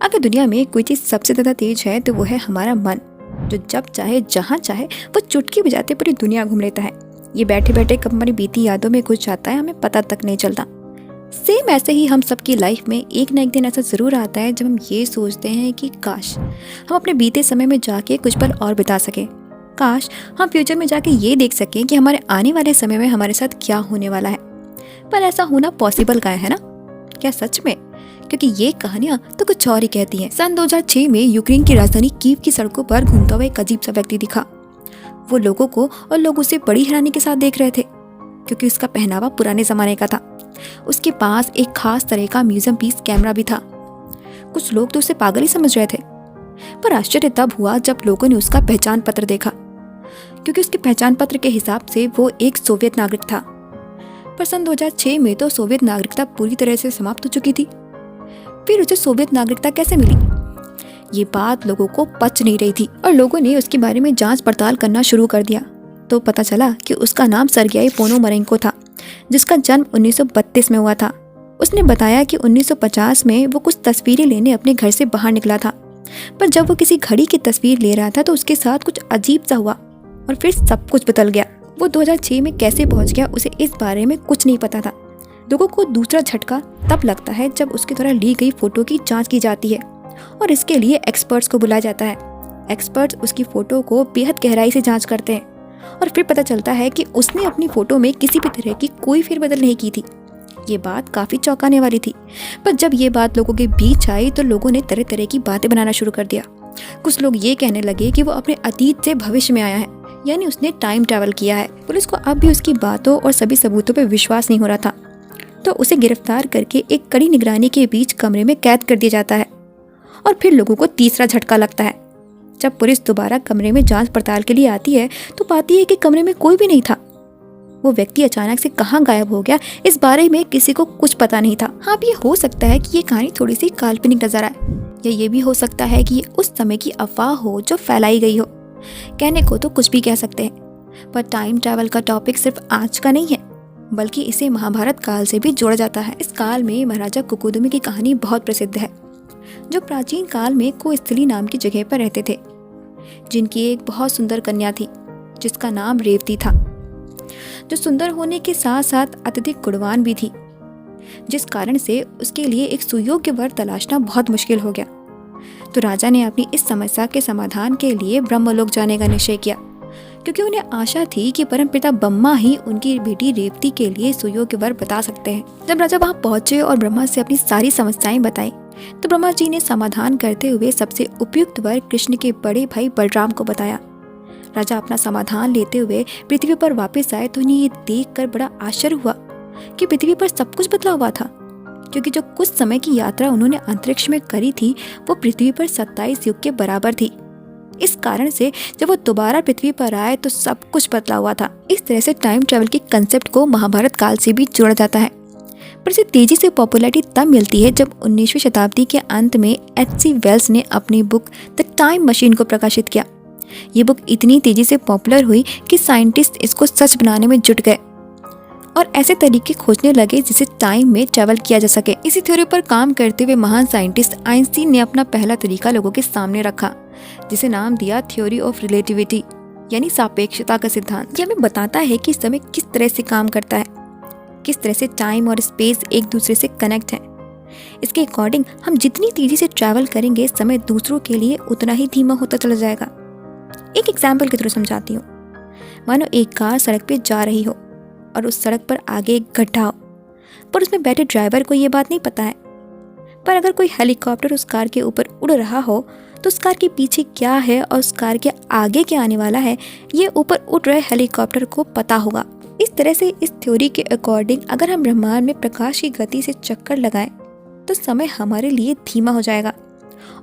अगर दुनिया में कोई चीज़ सबसे ज़्यादा तेज है तो वो है हमारा मन, जो जब चाहे जहाँ चाहे वो चुटकी बजाते पूरी दुनिया घूम लेता है। ये बैठे बैठे कब हमारी बीती यादों में घुस जाता है, हमें पता तक नहीं चलता। सेम ऐसे ही हम सबकी लाइफ में एक ना एक दिन ऐसा ज़रूर आता है जब हम ये सोचते हैं कि काश हम अपने बीते समय में जाके कुछ पल और बिता सकें। काश हम फ्यूचर में जाके ये देख सकें कि हमारे आने वाले समय में हमारे साथ क्या होने वाला है। पर ऐसा होना पॉसिबल का है ना? क्या सच में? क्योंकि ये कहानियां तो कुछ और ही कहती हैं। सन 2006 में यूक्रेन की राजधानी कीव की सड़कों पर घूमता हुआ एक अजीब सा व्यक्ति दिखा। वो लोगों को और लोग उसे बड़ी हैरानी के साथ देख रहे थे, क्योंकि उसका पहनावा पुराने जमाने का था। उसके पास एक खास तरह का म्यूजियम पीस कैमरा भी था। कुछ लोग तो उसे पागल ही समझ रहे थे, पर आश्चर्य तब हुआ जब लोगों ने उसका पहचान पत्र देखा, क्योंकि उसके पहचान पत्र के हिसाब से वो एक सोवियत नागरिक था। पर सन 2006 में तो सोवियत नागरिकता पूरी तरह से समाप्त हो चुकी थी। फिर उसे सोवियत नागरिकता कैसे मिली? ये बात लोगों को पच नहीं रही थी और लोगों ने उसके बारे में जांच पड़ताल करना शुरू कर दिया। तो पता चला कि उसका नाम सर्गेई पोनोमरेंको था, जिसका जन्म 1932 में हुआ था। उसने बताया कि 1950 में वो कुछ तस्वीरें लेने अपने घर से बाहर निकला था, पर जब वो किसी घड़ी की तस्वीर ले रहा था तो उसके साथ कुछ अजीब सा हुआ और फिर सब कुछ बदल गया। वो 2006 में कैसे पहुंच गया, उसे इस बारे में कुछ नहीं पता था। लोगों को दूसरा झटका तब लगता है जब उसके द्वारा ली गई फोटो की जांच की जाती है और इसके लिए एक्सपर्ट्स को बुलाया जाता है। एक्सपर्ट्स उसकी फोटो को बेहद गहराई से जांच करते हैं और फिर पता चलता है कि उसने अपनी फोटो में किसी भी तरह की कोई फेरबदल नहीं की थी। ये बात काफी चौंकाने वाली थी, पर जब ये बात लोगों के बीच आई तो लोगों ने तरह तरह की बातें बनाना शुरू कर दिया। कुछ लोग ये कहने लगे कि वो अपने अतीत से भविष्य में आया है, यानी उसने टाइम ट्रैवल किया है। पुलिस को अब भी उसकी बातों और सभी सबूतों पर विश्वास नहीं हो रहा था, तो उसे गिरफ्तार करके एक कड़ी निगरानी के बीच कमरे में कैद कर दिया जाता है। और फिर लोगों को तीसरा झटका लगता है। जब पुलिस दोबारा कमरे में जांच पड़ताल के लिए आती है तो पाती है कि कमरे में कोई भी नहीं था। वो व्यक्ति अचानक से कहाँ गायब हो गया, इस बारे में किसी को कुछ पता नहीं था। हाँ, ये हो सकता है कि ये कहानी थोड़ी सी काल्पनिक नजर आए, या ये भी हो सकता है कि ये उस समय की अफवाह हो जो फैलाई गई हो। कहने को तो कुछ भी कह सकते हैं, पर टाइम ट्रैवल का टॉपिक सिर्फ आज का नहीं है, बल्कि इसे महाभारत काल से भी जोड़ा जाता है। इस काल में महाराजा कुकुदुमी की कहानी बहुत प्रसिद्ध है, जो प्राचीन काल में कोस्थली नाम की जगह पर रहते थे, जिनकी एक बहुत सुंदर कन्या थी जिसका नाम रेवती था, जो सुंदर होने के साथ साथ अत्यधिक गुणवान भी थी, जिस कारण से उसके लिए एक सुयोग्य वर तलाशना बहुत मुश्किल हो गया। तो राजा ने अपनी इस समस्या के समाधान के लिए ब्रह्मलोक जाने का निश्चय किया, क्योंकि उन्हें आशा थी कि परमपिता ब्रह्मा ही उनकी बेटी रेवती के लिए सुयोग्य वर बता सकते हैं। जब राजा वहां पहुंचे और ब्रह्मा से अपनी सारी समस्याएं बताई, तो ब्रह्मा जी ने समाधान करते हुए सबसे उपयुक्त वर कृष्ण के बड़े भाई बलराम को बताया। राजा अपना समाधान लेते हुए पृथ्वी पर वापस आए तो उन्हें ये देखकर बड़ा आश्चर्य हुआ कि पृथ्वी पर सब कुछ बदला हुआ था, क्योंकि जो कुछ समय की यात्रा उन्होंने अंतरिक्ष में करी थी वो पृथ्वी पर 27 युग के बराबर थी। इस कारण से जब वो दोबारा पृथ्वी पर आए तो सब कुछ बदला हुआ था। इस तरह से टाइम ट्रैवल के कंसेप्ट को महाभारत काल से भी जोड़ा जाता है, पर इसे तेजी से पॉपुलैरिटी तब मिलती है जब 19वीं शताब्दी के अंत में H.G. वेल्स ने अपनी बुक द टाइम मशीन को प्रकाशित किया। ये बुक इतनी तेजी से पॉपुलर हुई कि साइंटिस्ट इसको सच बनाने में जुट गए और ऐसे तरीके खोजने लगे जिससे टाइम में ट्रैवल किया जा सके। इसी थ्योरी पर काम करते हुए महान साइंटिस्ट आइंस्टीन ने अपना पहला तरीका लोगों के सामने रखा, जिसे नाम दिया थ्योरी ऑफ रिलेटिविटी, यानी सापेक्षता का सिद्धांत। ये हमें बताता है कि समय किस तरह से काम करता है, किस तरह से टाइम और स्पेस एक दूसरे से कनेक्ट हैं। इसके अकॉर्डिंग हम जितनी तेजी से ट्रैवल करेंगे, समय दूसरों के लिए उतना ही धीमा होता चला जाएगा। एक एग्जाम्पल के थ्रू समझाती हूँ। मानो एक कार सड़क पे जा रही हो और उस सड़क पर आगे एक गड्ढा हो, पर उसमें बैठे ड्राइवर को ये बात नहीं पता है। पर अगर कोई हेलीकॉप्टर उस कार के ऊपर उड़ रहा हो तो उस कार के पीछे क्या है और उस कार के आगे क्या आने वाला है, ये ऊपर उड़ रहे हेलीकॉप्टर को पता होगा। इस तरह से इस थ्योरी के अकॉर्डिंग अगर हम ब्रह्मांड में प्रकाश की गति से चक्कर लगाएं तो समय हमारे लिए धीमा हो जाएगा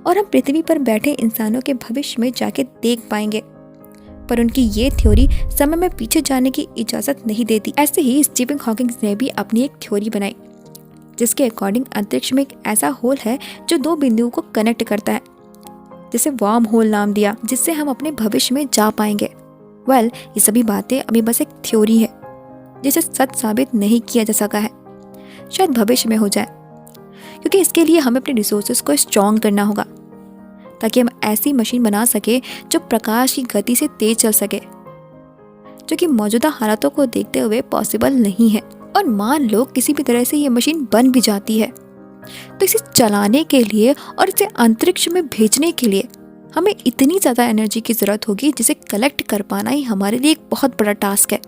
और हम पृथ्वी पर बैठे इंसानों के भविष्य में जाके देख पाएंगे। पर उनकी ये थ्योरी समय में पीछे जाने की इजाजत नहीं देती। ऐसे ही स्टीफन हॉकिंग ने भी अपनी एक थ्योरी बनाई, जिसके अकॉर्डिंग अंतरिक्ष में एक ऐसा होल है जो दो बिंदुओं को कनेक्ट करता है, जिसे वार्म होल नाम दिया, जिससे हम अपने भविष्य में जा पाएंगे। ये सभी बातें अभी बस एक थ्योरी है जिसे सच साबित नहीं किया जा सका है, शायद भविष्य में हो जाए, क्योंकि इसके लिए हमें अपने रिसोर्सेज को स्ट्रॉन्ग करना होगा ताकि हम ऐसी मशीन बना सके जो प्रकाश की गति से तेज चल सके, जो कि मौजूदा हालातों को देखते हुए पॉसिबल नहीं है। और मान लो किसी भी तरह से ये मशीन बन भी जाती है, तो इसे चलाने के लिए और इसे अंतरिक्ष में भेजने के लिए हमें इतनी ज़्यादा एनर्जी की ज़रूरत होगी जिसे कलेक्ट कर पाना ही हमारे लिए एक बहुत बड़ा टास्क है।